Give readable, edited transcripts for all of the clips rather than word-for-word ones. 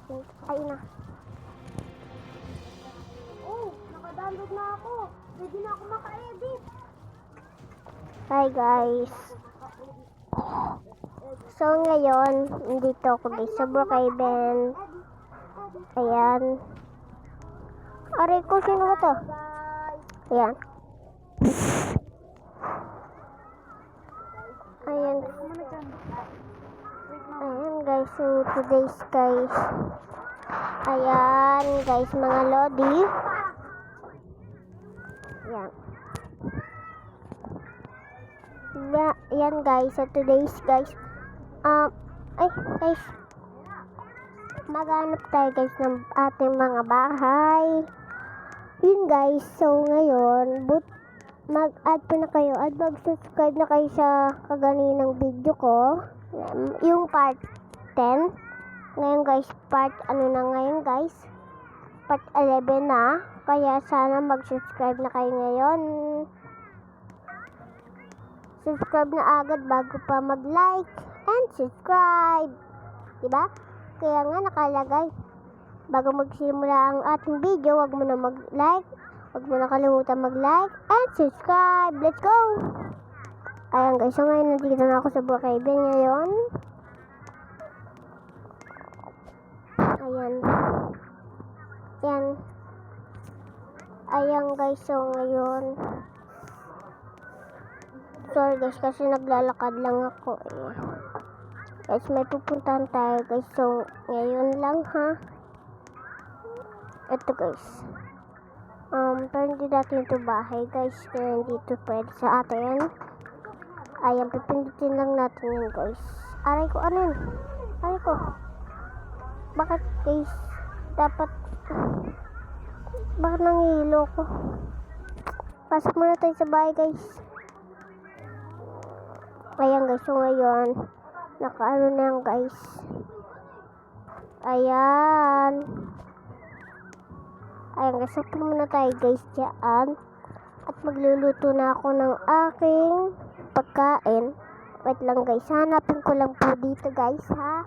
natin. Ay na. Oh, nakadownload na ako. Pwede na ako maka-edit. Hi guys. So ngayon, dito ako guys sa Brookhaven. Ayan. Aray ko, sino ba to? Ayan. Ayan. Ayan guys, so today's guys. Ayan guys, mga lodi. Ayan. Ayan guys, so today's guys. Ay guys. Maghanap tayo guys ng ating mga bahay. Yun guys, so ngayon, mag-add po na kayo at mag-subscribe na kayo sa kaganinang video ko. Yung part 10. Ngayon guys, part na ngayon guys? Part 11 na. Kaya sana mag-subscribe na kayo ngayon. Subscribe na agad bago pa mag-like and subscribe. Diba? Kaya nga nakalagay. Bago magsimula ang ating video, wag mo na mag-like. Wag mo na kalimutan mag-like and subscribe. Let's go! Ayan guys, so ngayon nandito na ako sa Brookhaven ngayon. Ayan. Ayan. Ayan guys, so ngayon. Sorry guys, kasi naglalakad lang ako. Guys, may pupuntahan tayo guys. So, ngayon lang ha. Ito guys. Pero hindi natin ito bahay guys. Kaya hindi ito pwede sa atin. Ayan, pipindutin lang natin yun guys. Aray ko, ano yun? Aray ko. Bakit guys? Bakit nangihilo ko? Pasok muna tayo sa bahay guys. Ayan guys, so ngayon. Nakaano na yan guys. Ayan. Ayan guys, so muna tayo guys dyan. At magluluto na ako ng aking pagkain. Wait lang guys, hanapin ko lang po dito guys ha.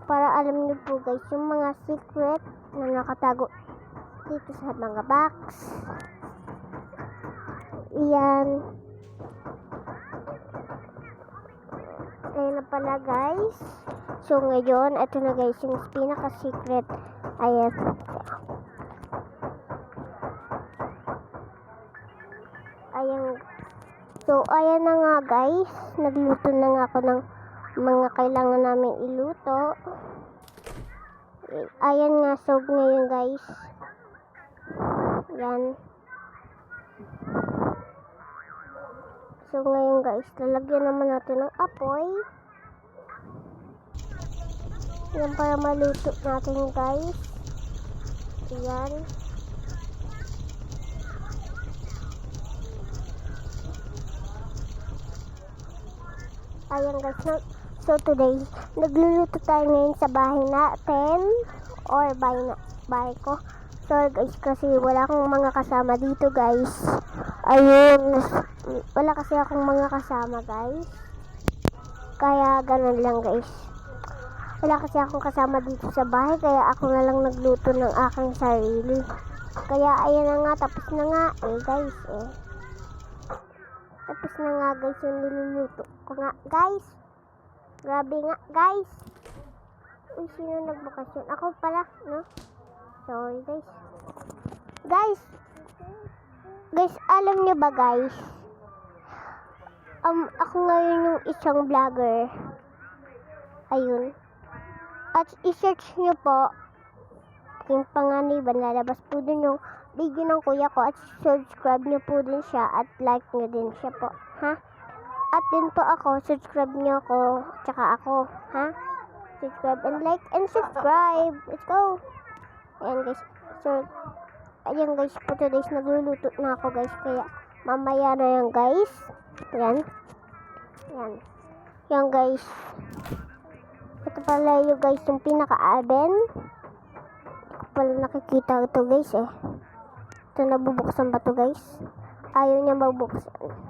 Para alam niyo po guys yung mga secret na nakatago dito sa mga box. Ayan. Ayan na pala guys. So ngayon, ito na guys yung pinaka-secret. Ayan. Ayan. So ayan na nga guys. Nagluto na nga ako ng mga kailangan namin iluto. Ayan nga. So ngayon guys. Ayan. So ngayon guys, lalagyan naman natin ng apoy. Yan para maluto natin guys. Ayan. Ayan guys, so today, nagluluto tayo ngayon sa bahay natin. Or bahay ko. Sorry guys, kasi wala akong mga kasama dito guys. Ayun, wala kasi akong mga kasama guys. Kaya ganun lang guys. Wala kasi akong kasama dito sa bahay. Kaya ako na lang nagluto ng aking sarili. Kaya ayan na nga, tapos na nga guys Tapos na nga guys yung niluluto ko nga guys. Grabe nga guys. Uy, sino nagbakasyon? Ako pala, no? Sorry guys. Guys, alam nyo ba guys? Ako ngayon yung isang vlogger. Ayun. At i-search nyo po yung panganiban. Lalabas po dun yung video ng kuya ko. At subscribe nyo po din siya. At like nyo din siya po. Ha? At din po ako. Subscribe nyo ako. Tsaka ako. Ha? Subscribe and like and subscribe. Let's go. Ayan guys. So, ayan guys. For today's nagluluto na ako guys. Kaya mamaya na yan guys. Ayan. Ayan. Ayan guys. Ito pala yung guys yung pinaka-oven. Hindi ko pala nakikita ito guys Ito nabubuksan ba ito guys? Ayaw niya mabuksan.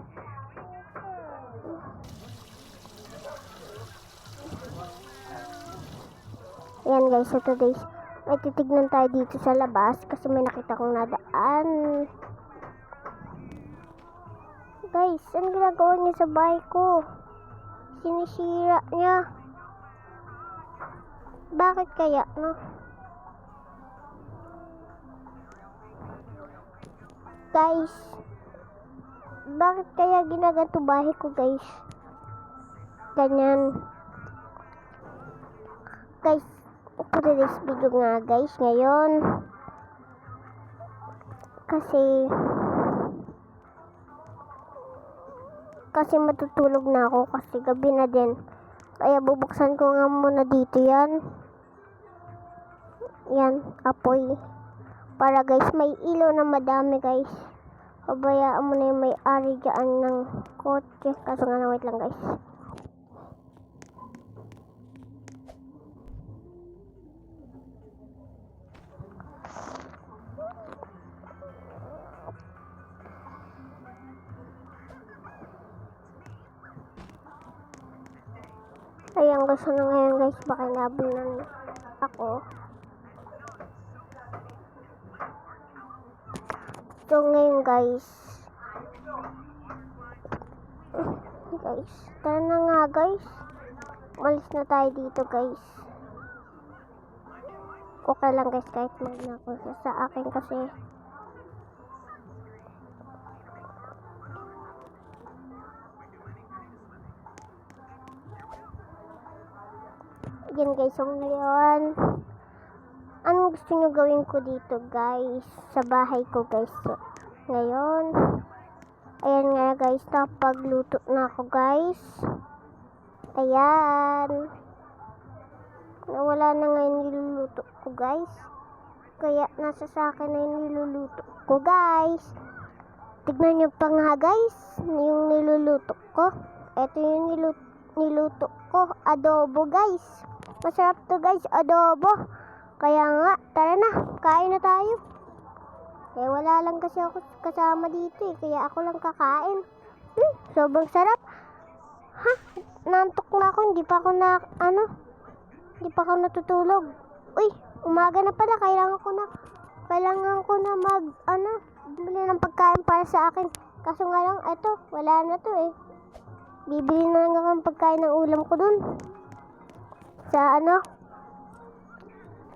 Ayan guys, so today's may titignan tayo dito sa labas kasi may nakita kong nadaan. Guys, ang ginagawa niya sa bahay ko? Sinisira niya. Bakit kaya, no? Guys, bakit kaya ginaganto bahay ko, guys? Ganyan. Guys, for this video nga, guys, ngayon. Kasi matutulog na ako kasi gabi na din. Kaya bubuksan ko nga muna dito yan. Yan, apoy. Para guys, may ilaw na madami guys. Pabayaan mo na yung may-ari dyan ng kotse. Kaso nga na, wait lang guys. Ayan, gusto na ngayon guys, baka nabunan ako. So ngayon guys, tara na nga guys, malis na tayo dito guys. Okay lang guys, kahit magnako sa akin kasi yan guys, so ngayon, anong gusto nyo gawin ko dito guys, sa bahay ko guys. So, ngayon, ayan nga guys, napagluto na ako guys. Ayan, nawala na nga yung niluluto ko guys, kaya nasa sa akin na yung niluluto ko guys. Tignan nyo pa nga guys, yung niluluto ko. Ito yung niluto ko, adobo guys. Masarap to guys, adobo. Kaya nga, tara na, kain na tayo. Eh, wala lang kasi ako kasama dito eh, kaya ako lang kakain. Sobrang sarap. Ha? Nantok na ako, hindi pa ako natutulog. Uy, umaga na pala, kailangan ko na bili ng pagkain para sa akin. Kaso nga lang, eto, wala na to eh. Bibili na lang ako ng pagkain ng ulam ko dun.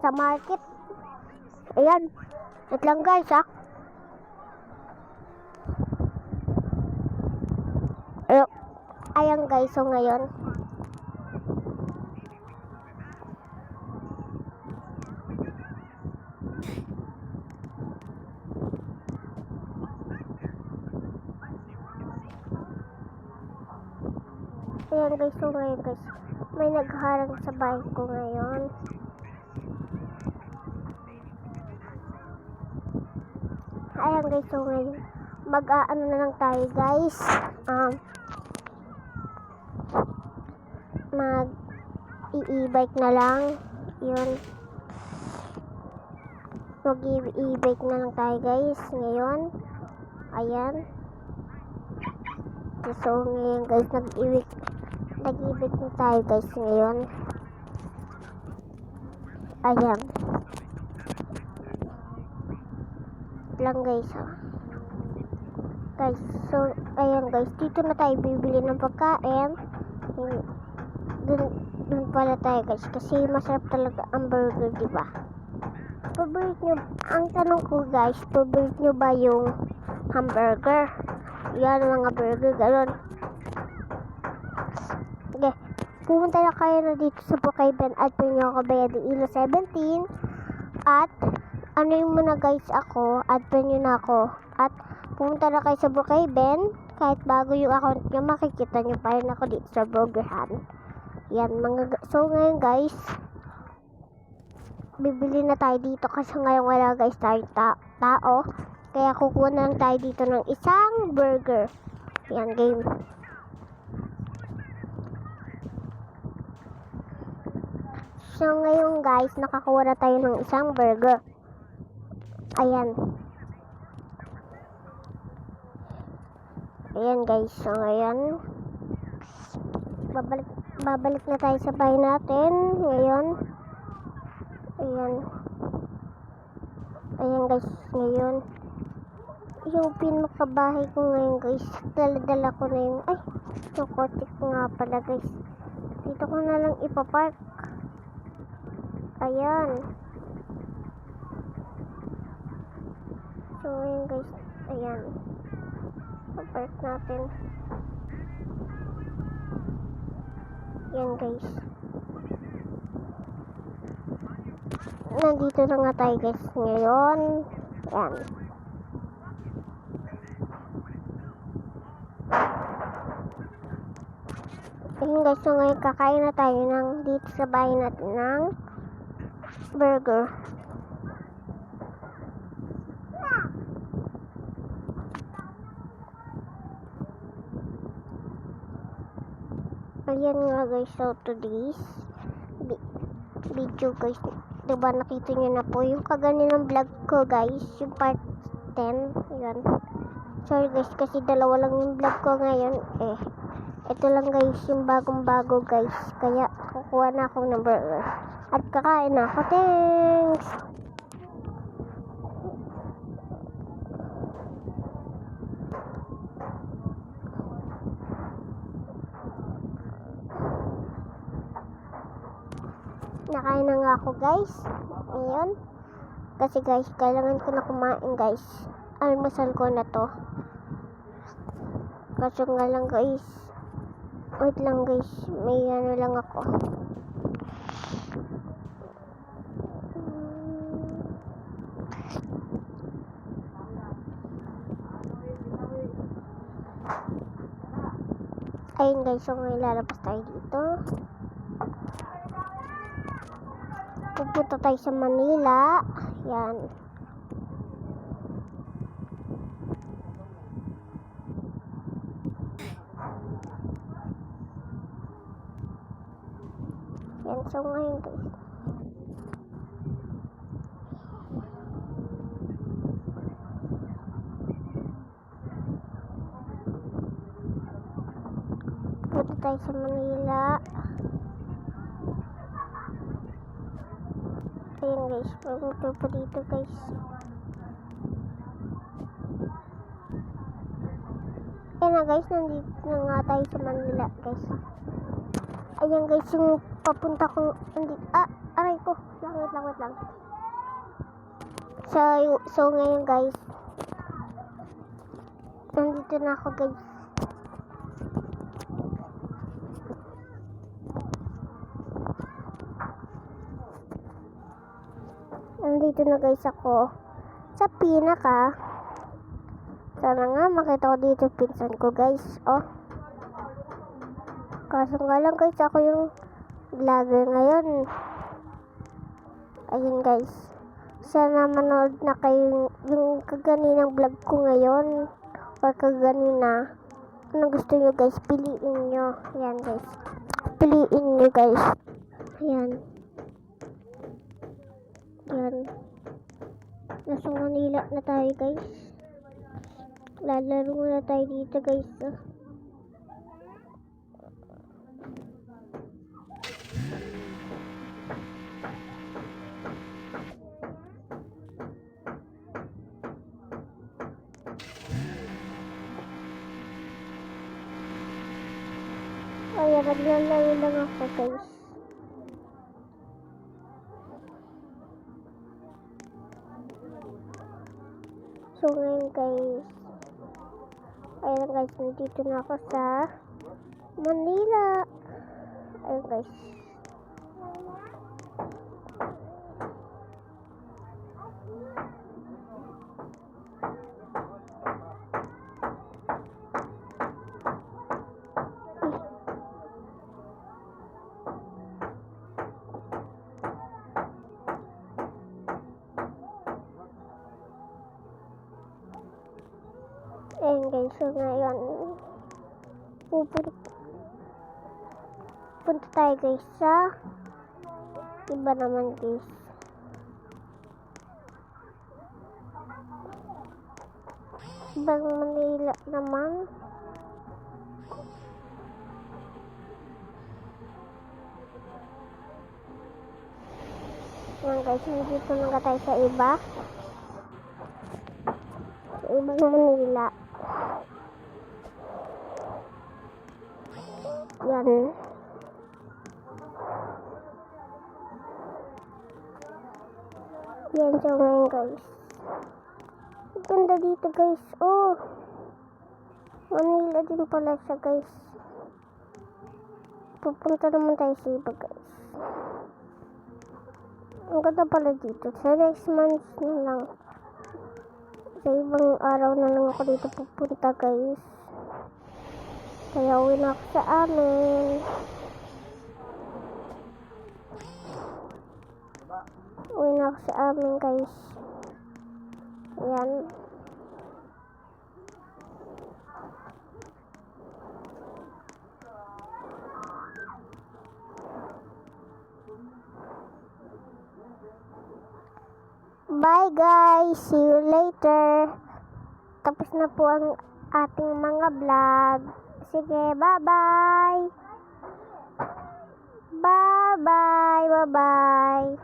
Sa market. Ayan. Wait lang guys, ha. Ayan guys, so ngayon. Ayan guys, so ngayon guys, may nagharang sa bahay ko ngayon. Ayan guys, so ngayon, mag-aano na lang tayo guys. Mag-i-e-bike na lang. Yun. Mag-i-e-bike na lang tayo guys ngayon. Ayan. So ngayon guys, nag-i-bike na tayo guys ngayon. Ayan. Lang guys, ha. Guys, so ayan guys, dito na tayo bibili ng pagkain. Dun pala tayo guys, kasi masarap talaga ang burger, diba? Paborito nyo, ang tanong ko guys, paborito nyo ba yung hamburger? Yan, mga burger, gano'n. Okay, pumunta na kayo na dito sa Brookhaven at pinyo ako bayad ilo 17. At ano yung muna guys ako, add nyo na ako. At pumunta na kayo sa Brookhaven, kahit bago yung account nyo, makikita nyo pa rin ako dito sa Burgerhan. Yan, so ngayon guys, bibili na tayo dito kasi ngayon wala guys tayong tao. Kaya kukuha na lang tayo dito ng isang burger. Yan, game. So ngayon guys, nakakuha na tayo ng isang burger. Ayan. Ayan guys, so ngayon babalik na tayo sa bahay natin ngayon. Ayan. Ayan guys, ngayon. Yung pinakabahay ko ngayon guys. Dala-dala ko na yung, ay, yung kotse ko nga pala guys. Dito ko na lang ipapark. Ayan. So ngayon guys, ayan. Ipapark natin. Ayan guys. Nandito na nga tayo guys ngayon. Ayan. Ayun guys, so ngayon kakain na tayo ng dito sa bahay natin ng burger. Ayan nga guys, so today's video guys, diba nakita nyo na po yung kaganinang vlog ko guys, yung part 10. Ayan. Sorry guys, kasi dalawa lang yung vlog ko ngayon. Ito lang guys, yung bagong bago guys. Kaya kukuha na ako ng burger. At kakain na ako. Thanks! Nakain na nga ako guys. Ngayon. Kasi guys, kailangan ko na kumain guys. Almusal ko na to. Kaso nga lang guys. Wait lang guys. May ano lang ako. Ayun guys. So ngayon lalabas tayo dito. Pupunta tayo sa Manila. Yan. Yan. So ngayon guys. Pupunta tayo sa Manila. Ayan guys, pumunta pa dito guys. Ayan na guys, nandito na nga tayo sa Manila guys. Ayan guys, yung papunta ko, nandito, aray ko, wait lang. So ngayon guys, nandito na ako guys. Nandito na guys ako sa pinaka. Sana nga makita ko dito pinsan ko guys. Oh. Kaso nga lang guys, ako yung vlogger ngayon. Ayun guys. Sana manood na kayo yung kaganinang vlog ko ngayon. Or kaganina. Anong gusto nyo guys? Piliin nyo. Ayan guys. Piliin nyo guys. Ayan. Yan. Nasa Manila na tayo guys. Lalaro na tayo dito guys. Kaya naglalaro lang ako guys. So ngayon guys, ayun guys, nandito na ako sa Manila. Ayun guys. Ayun guys, so ngayon punta tayo guys sa iba naman guys. Ibang Manila naman. Yan guys, dito na tayo sa iba. Sa ibang Manila. Yan. Yan siya ngayon guys. Ang ganda dito guys. Oh. Manila din pala siya guys. Pupunta naman tayo sa iba guys. Ang ganda pala dito. Sa next month na lang. Sa ibang araw na lang ako dito pupunta guys. Kaya uwi na ako sa amin. Uwi na ako sa amin guys. Ayan. Bye guys. See you later. Tapos na po ang ating mga vlog. Sige, bye-bye. Bye-bye. Bye-bye.